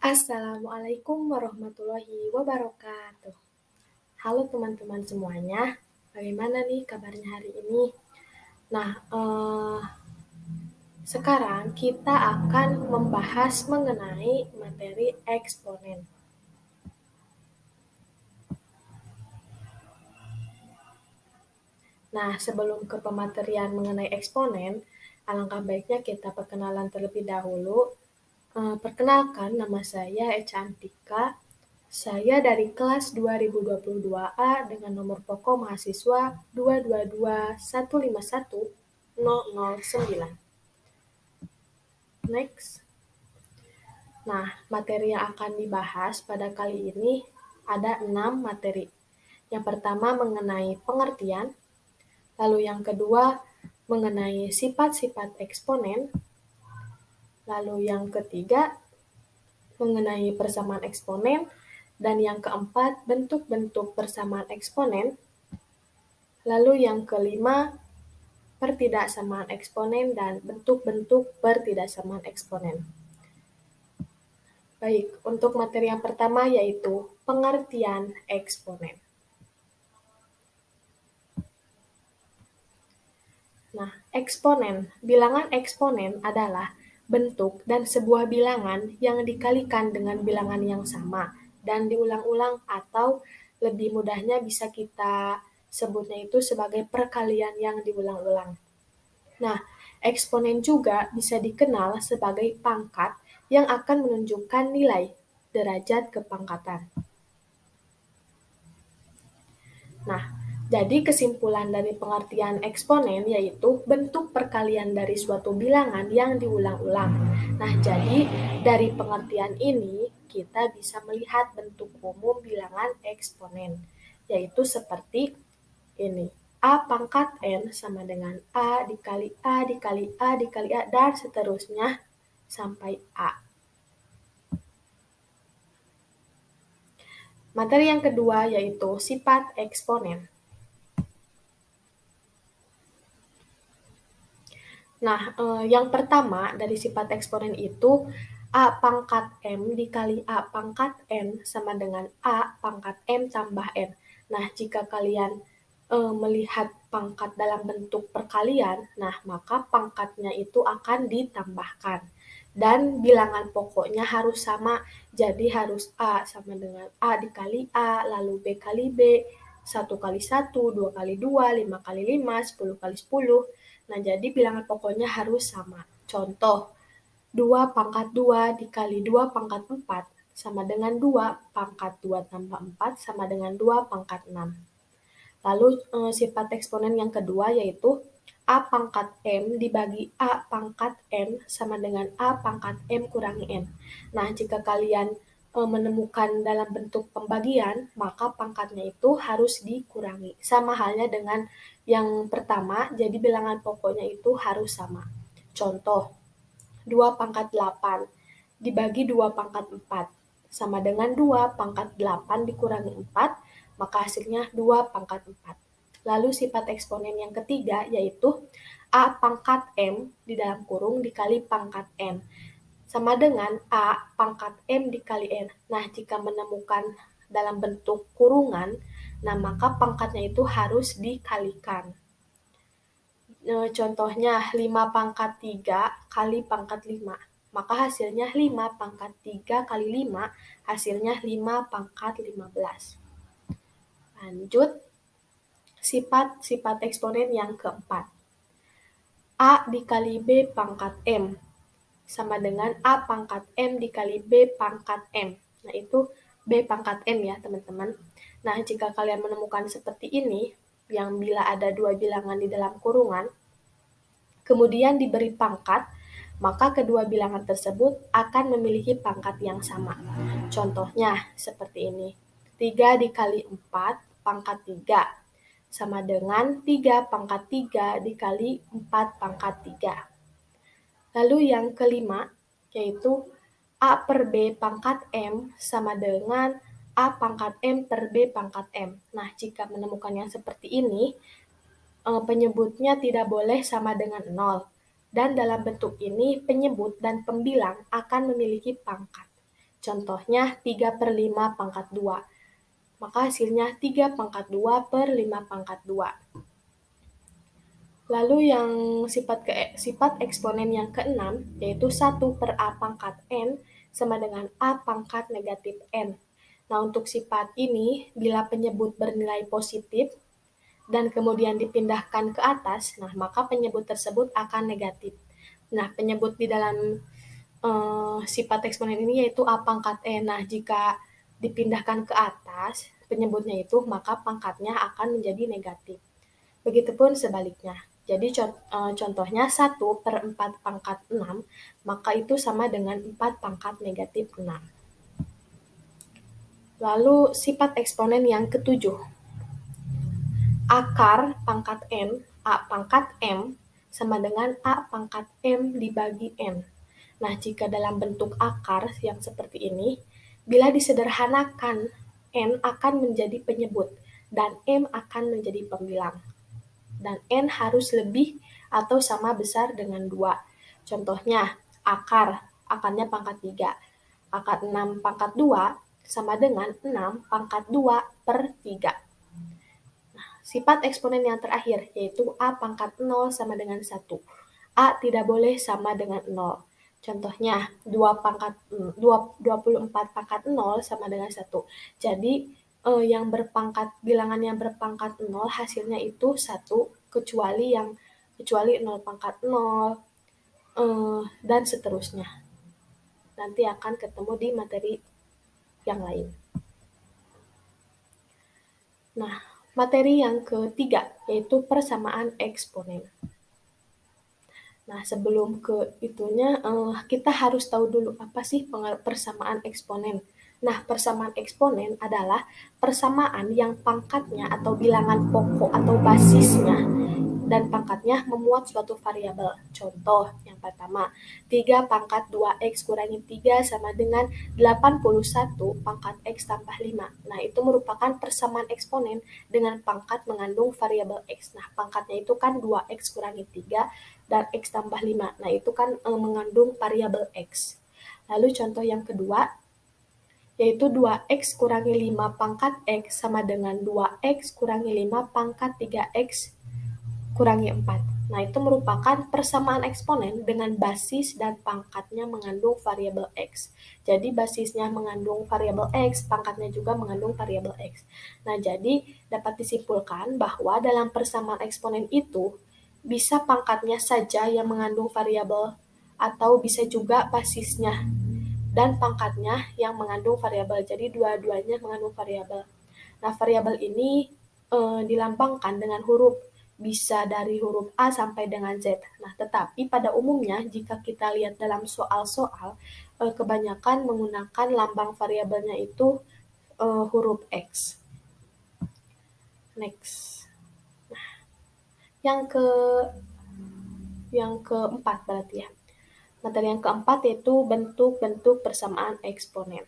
Assalamualaikum warahmatullahi wabarakatuh. Halo teman-teman semuanya, bagaimana nih kabarnya hari ini? Nah, sekarang kita akan membahas mengenai materi eksponen. Nah, sebelum ke pematerian mengenai eksponen, alangkah baiknya kita perkenalan terlebih dahulu. Perkenalkan, nama saya Echa Antika. Saya dari kelas 2022A dengan nomor pokok mahasiswa 222151009. Next. Nah, materi yang akan dibahas pada kali ini ada 6 materi. Yang pertama mengenai pengertian, lalu yang kedua mengenai sifat-sifat eksponen, lalu yang ketiga mengenai persamaan eksponen, dan yang keempat bentuk-bentuk persamaan eksponen, lalu yang kelima pertidaksamaan eksponen dan bentuk-bentuk pertidaksamaan eksponen. Baik, untuk materi yang pertama yaitu pengertian eksponen. Nah, eksponen. Bilangan eksponen adalah bentuk dan sebuah bilangan yang dikalikan dengan bilangan yang sama dan diulang-ulang, atau lebih mudahnya bisa kita sebutnya itu sebagai perkalian yang diulang-ulang. Nah, eksponen juga bisa dikenal sebagai pangkat yang akan menunjukkan nilai derajat kepangkatan. Nah, jadi kesimpulan dari pengertian eksponen yaitu bentuk perkalian dari suatu bilangan yang diulang-ulang. Nah, jadi dari pengertian ini kita bisa melihat bentuk umum bilangan eksponen, yaitu seperti ini. A pangkat N sama dengan A dikali A dikali A dikali A, dan seterusnya sampai A. Materi yang kedua yaitu sifat eksponen. Nah, yang pertama dari sifat eksponen itu A pangkat M dikali A pangkat N sama dengan A pangkat M tambah N. Nah, jika kalian melihat pangkat dalam bentuk perkalian, nah maka pangkatnya itu akan ditambahkan. Dan bilangan pokoknya harus sama, jadi harus A sama dengan A dikali A, lalu B kali B, 1 kali 1, 2 kali 2, 5 kali 5, 10 kali 10. Nah, jadi bilangan pokoknya harus sama. Contoh, 2 pangkat 2 dikali 2 pangkat 4 sama dengan 2 pangkat 2 tambah 4 sama dengan 2 pangkat 6. Lalu sifat eksponen yang kedua yaitu A pangkat M dibagi A pangkat N sama dengan A pangkat M kurangi N. Nah, jika kalian menemukan dalam bentuk pembagian, maka pangkatnya itu harus dikurangi. Sama halnya dengan yang pertama, jadi bilangan pokoknya itu harus sama. Contoh, 2 pangkat 8 dibagi 2 pangkat 4 sama dengan 2 pangkat 8 dikurangi 4, maka hasilnya 2 pangkat 4. Lalu sifat eksponen yang ketiga yaitu A pangkat M di dalam kurung dikali pangkat N sama dengan A pangkat M dikali N. Nah, jika menemukan dalam bentuk kurungan, nah maka pangkatnya itu harus dikalikan. Contohnya 5 pangkat 3 kali pangkat 5. Maka hasilnya 5 pangkat 3 kali 5, hasilnya 5 pangkat 15. Lanjut, sifat-sifat eksponen yang keempat. A dikali B pangkat M sama dengan A pangkat M dikali B pangkat M. Nah, itu B pangkat M ya, teman-teman. Nah, jika kalian menemukan seperti ini, yang bila ada dua bilangan di dalam kurungan, kemudian diberi pangkat, maka kedua bilangan tersebut akan memiliki pangkat yang sama. Contohnya seperti ini. 3 dikali 4 pangkat 3 sama dengan 3 pangkat 3 dikali 4 pangkat 3. Lalu yang kelima, yaitu A per B pangkat M sama dengan A pangkat M per B pangkat M. Nah, jika menemukan yang seperti ini, penyebutnya tidak boleh sama dengan 0. Dan dalam bentuk ini, penyebut dan pembilang akan memiliki pangkat. Contohnya 3/5 pangkat 2. Maka hasilnya 3 pangkat 2 per 5 pangkat 2. Lalu yang sifat eksponen yang keenam, yaitu 1 per A pangkat N sama dengan A pangkat negatif N. Nah, untuk sifat ini, bila penyebut bernilai positif dan kemudian dipindahkan ke atas, nah maka penyebut tersebut akan negatif. Nah, penyebut di dalam sifat eksponen ini yaitu A pangkat N. Nah, jika dipindahkan ke atas penyebutnya itu, maka pangkatnya akan menjadi negatif. Begitupun sebaliknya. Jadi contohnya 1/4 pangkat 6, maka itu sama dengan 4 pangkat negatif 6. Lalu sifat eksponen yang ketujuh. Akar pangkat N, A pangkat M, sama dengan A pangkat M dibagi N. Nah, jika dalam bentuk akar yang seperti ini, bila disederhanakan, N akan menjadi penyebut, dan M akan menjadi pembilang. Dan N harus lebih atau sama besar dengan 2. Contohnya, akarnya pangkat 3. Akar 6 pangkat 2 sama dengan 6 pangkat 2 per 3. Nah, sifat eksponen yang terakhir, yaitu A pangkat 0 sama dengan 1. A tidak boleh sama dengan 0. Contohnya, 24 pangkat 0 sama dengan 1. Jadi, bilangan yang berpangkat 0 hasilnya itu 1, kecuali 0 pangkat 0, dan seterusnya. Nanti akan ketemu di materi yang lain. Nah, materi yang ketiga, yaitu persamaan eksponen. Nah, sebelum ke itunya, kita harus tahu dulu apa sih persamaan eksponen. Nah, persamaan eksponen adalah persamaan yang pangkatnya atau bilangan pokok atau basisnya dan pangkatnya memuat suatu variabel. Contoh yang pertama, 3 pangkat 2x kurangi 3 sama dengan 81 pangkat x tambah 5. Nah, itu merupakan persamaan eksponen dengan pangkat mengandung variabel x. Nah, pangkatnya itu kan 2x kurangi 3 dan x tambah 5. Nah, itu kan mengandung variabel x. Lalu contoh yang kedua, yaitu 2x kurangi 5 pangkat x sama dengan 2x kurangi 5 pangkat 3x kurangi 4. Nah, itu merupakan persamaan eksponen dengan basis dan pangkatnya mengandung variabel x. Jadi, basisnya mengandung variabel x, pangkatnya juga mengandung variabel x. Nah, jadi dapat disimpulkan bahwa dalam persamaan eksponen itu, bisa pangkatnya saja yang mengandung variabel, atau bisa juga basisnya dan pangkatnya yang mengandung variabel. Jadi, dua-duanya mengandung variabel. Nah, variabel ini dilambangkan dengan huruf, bisa dari huruf A sampai dengan Z. Nah, tetapi pada umumnya jika kita lihat dalam soal-soal, kebanyakan menggunakan lambang variabelnya itu huruf X. Next. Nah, yang keempat berarti ya. Materi yang keempat yaitu bentuk-bentuk persamaan eksponen.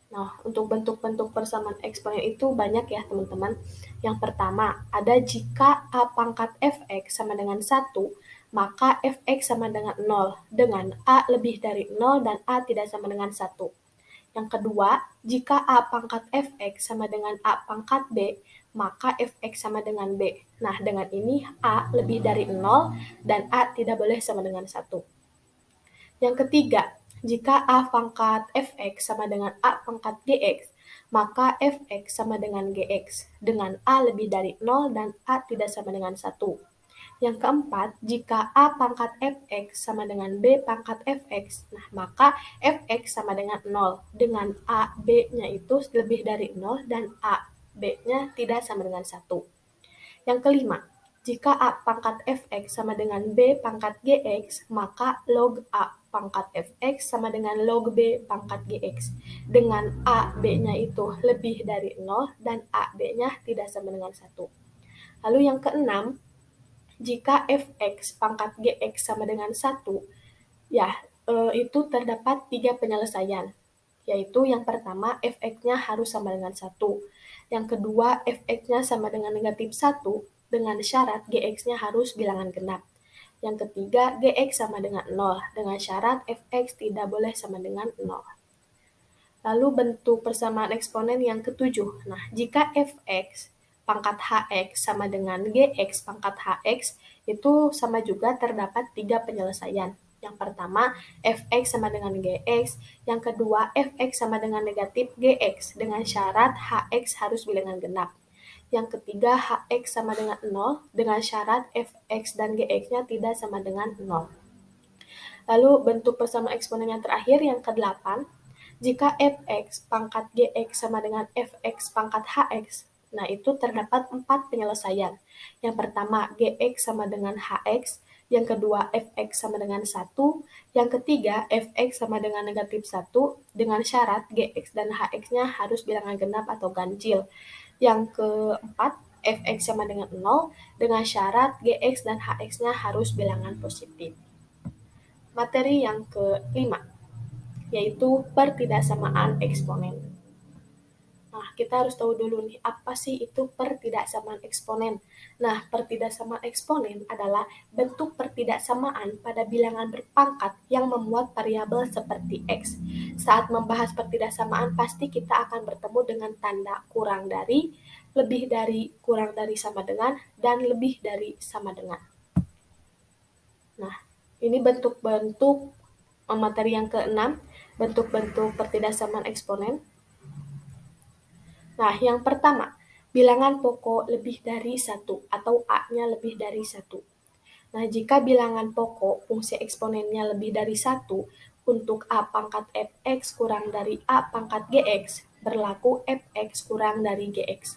Nah, untuk bentuk-bentuk persamaan eksponen itu banyak ya teman-teman. Yang pertama, ada jika A pangkat fx sama dengan 1, maka fx sama dengan 0, dengan A lebih dari 0 dan A tidak sama dengan 1. Yang kedua, jika A pangkat fx sama dengan A pangkat b, maka fx sama dengan b. Nah, dengan ini A lebih dari 0 dan A tidak boleh sama dengan 1. Yang ketiga, jika A pangkat fx sama dengan A pangkat gx, maka fx sama dengan gx, dengan A lebih dari 0 dan A tidak sama dengan 1. Yang keempat, jika A pangkat fx sama dengan B pangkat fx, nah maka fx sama dengan 0, dengan A, B-nya itu lebih dari 0 dan A, B-nya tidak sama dengan 1. Yang kelima, jika A pangkat fx sama dengan B pangkat gx, maka log A pangkat fx sama dengan log B pangkat gx. Dengan A, B-nya itu lebih dari 0 dan A, B-nya tidak sama dengan 1. Lalu yang keenam, jika fx pangkat gx sama dengan 1, ya itu terdapat 3 penyelesaian. Yaitu yang pertama, fx-nya harus sama dengan 1. Yang kedua, fx-nya sama dengan negatif 1 dengan syarat gx-nya harus bilangan genap. Yang ketiga, gx sama dengan 0 dengan syarat fx tidak boleh sama dengan 0. Lalu bentuk persamaan eksponen yang ketujuh. Nah, jika fx pangkat hx sama dengan gx pangkat hx, itu sama juga terdapat 3 penyelesaian. Yang pertama, fx sama dengan gx. Yang kedua, fx sama dengan negatif gx dengan syarat hx harus bilangan genap. Yang ketiga, hx sama dengan 0 dengan syarat fx dan gx-nya tidak sama dengan 0. Lalu bentuk persamaan eksponen yang terakhir yang ke-8, jika fx pangkat gx sama dengan fx pangkat hx, nah itu terdapat 4 penyelesaian. Yang pertama, gx sama dengan hx, yang kedua, fx sama dengan 1, yang ketiga, fx sama dengan negatif 1, dengan syarat gx dan hx-nya harus bilangan genap atau ganjil. Yang keempat, fx sama dengan 0, dengan syarat gx dan hx-nya harus bilangan positif. Materi yang kelima, yaitu pertidaksamaan eksponen. Nah, kita harus tahu dulu nih, apa sih itu pertidaksamaan eksponen? Nah, pertidaksamaan eksponen adalah bentuk pertidaksamaan pada bilangan berpangkat yang memuat variabel seperti x. Saat membahas pertidaksamaan, pasti kita akan bertemu dengan tanda kurang dari, lebih dari, kurang dari sama dengan, dan lebih dari sama dengan. Nah, ini bentuk-bentuk materi yang keenam, bentuk-bentuk pertidaksamaan eksponen. Nah, yang pertama, bilangan pokok lebih dari 1 atau A-nya lebih dari 1. Nah, jika bilangan pokok fungsi eksponennya lebih dari 1, untuk A pangkat fx kurang dari A pangkat gx, berlaku fx kurang dari gx.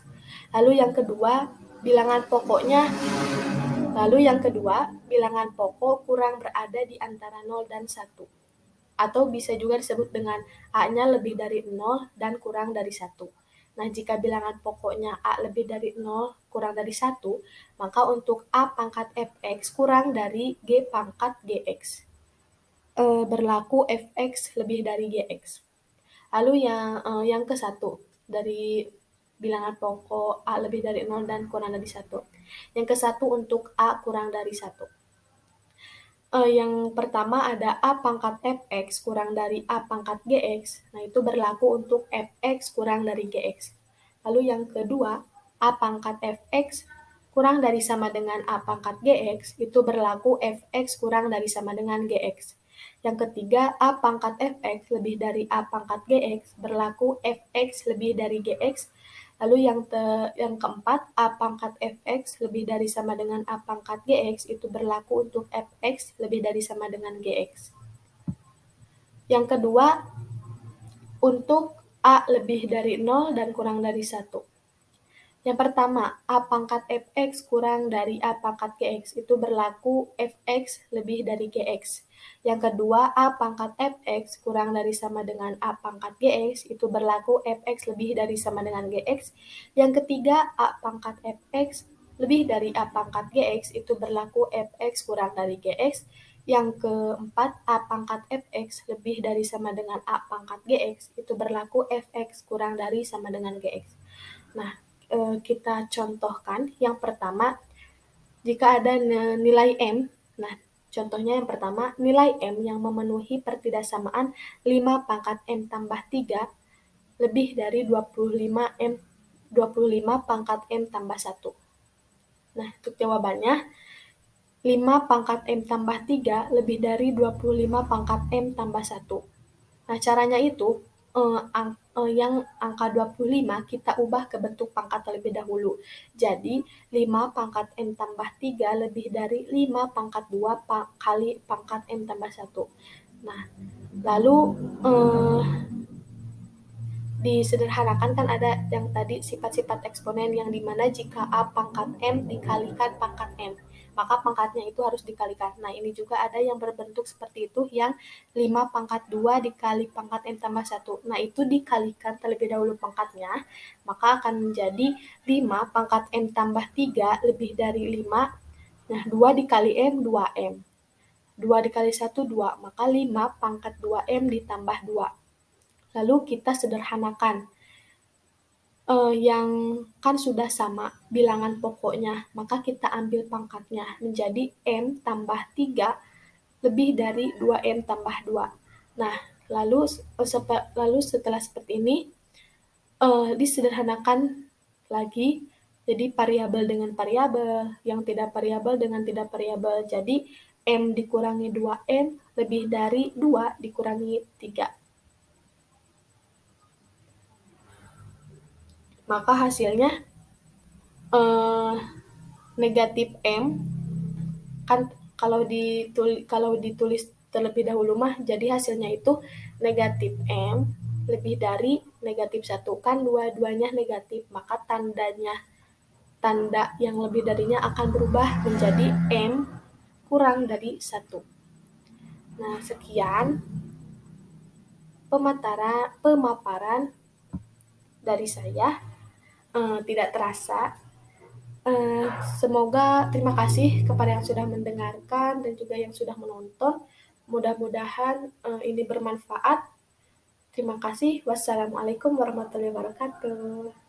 Lalu yang kedua, bilangan pokok kurang berada di antara 0 dan 1. Atau bisa juga disebut dengan A-nya lebih dari 0 dan kurang dari 1. Nah, jika bilangan pokoknya A lebih dari 0 kurang dari 1, maka untuk A pangkat fx kurang dari G pangkat gx. Berlaku fx lebih dari gx. Lalu yang ke-1, dari bilangan pokok A lebih dari 0 dan kurang dari 1. Yang ke-1 untuk A kurang dari 1. Yang pertama ada A pangkat fx kurang dari A pangkat gx. Nah, itu berlaku untuk fx kurang dari gx. Lalu yang kedua, A pangkat fx kurang dari sama dengan A pangkat gx, itu berlaku fx kurang dari sama dengan gx. Yang ketiga, A pangkat fx lebih dari A pangkat gx, berlaku fx lebih dari gx. Lalu yang keempat, A pangkat fx lebih dari sama dengan A pangkat gx, itu berlaku untuk fx lebih dari sama dengan gx. Yang kedua, untuk A lebih dari 0 dan kurang dari 1. Yang pertama, A pangkat fx kurang dari A pangkat gx, itu berlaku fx lebih dari gx. Yang kedua, A pangkat fx kurang dari sama dengan A pangkat gx, itu berlaku fx lebih dari sama dengan gx. Yang ketiga, A pangkat fx lebih dari A pangkat gx, itu berlaku fx kurang dari gx. Yang keempat, A pangkat fx lebih dari sama dengan A pangkat gx, itu berlaku fx kurang dari sama dengan gx. Nah, kita contohkan. Yang pertama, jika ada nilai M, nah contohnya yang pertama, nilai M yang memenuhi pertidaksamaan 5 pangkat M tambah 3 lebih dari 25 pangkat M tambah 1. Nah, untuk jawabannya, 5 pangkat M tambah 3 lebih dari 25 pangkat M tambah 1. Nah, caranya itu, yang angka 25 kita ubah ke bentuk pangkat terlebih dahulu. Jadi, 5 pangkat M tambah 3 lebih dari 5 pangkat 2 kali pangkat M tambah 1. Nah, lalu disederhanakan kan ada yang tadi sifat-sifat eksponen yang dimana jika A pangkat M dikalikan pangkat M, maka pangkatnya itu harus dikalikan. Nah, ini juga ada yang berbentuk seperti itu, yang 5 pangkat 2 dikali pangkat M tambah 1. Nah, itu dikalikan terlebih dahulu pangkatnya, maka akan menjadi 5 pangkat M tambah 3 lebih dari 5. Nah, 2 dikali M, 2M. 2 dikali 1, 2. Maka 5 pangkat 2M ditambah 2. Lalu kita sederhanakan. Yang kan sudah sama bilangan pokoknya, maka kita ambil pangkatnya menjadi M tambah 3 lebih dari 2M tambah 2. Nah, Lalu setelah seperti ini, disederhanakan lagi, jadi variabel dengan variabel, yang tidak variabel dengan tidak variabel. Jadi M dikurangi 2N lebih dari 2 dikurangi 3. Maka hasilnya negatif M, kan kalau ditulis terlebih dahulu mah jadi hasilnya itu negatif M lebih dari negatif 1, kan dua-duanya negatif, maka tanda yang lebih darinya akan berubah menjadi M kurang dari 1. Nah, sekian pemaparan dari saya. Tidak terasa. Semoga terima kasih kepada yang sudah mendengarkan dan juga yang sudah menonton. Mudah-mudahan ini bermanfaat. Terima kasih. Wassalamualaikum warahmatullahi wabarakatuh.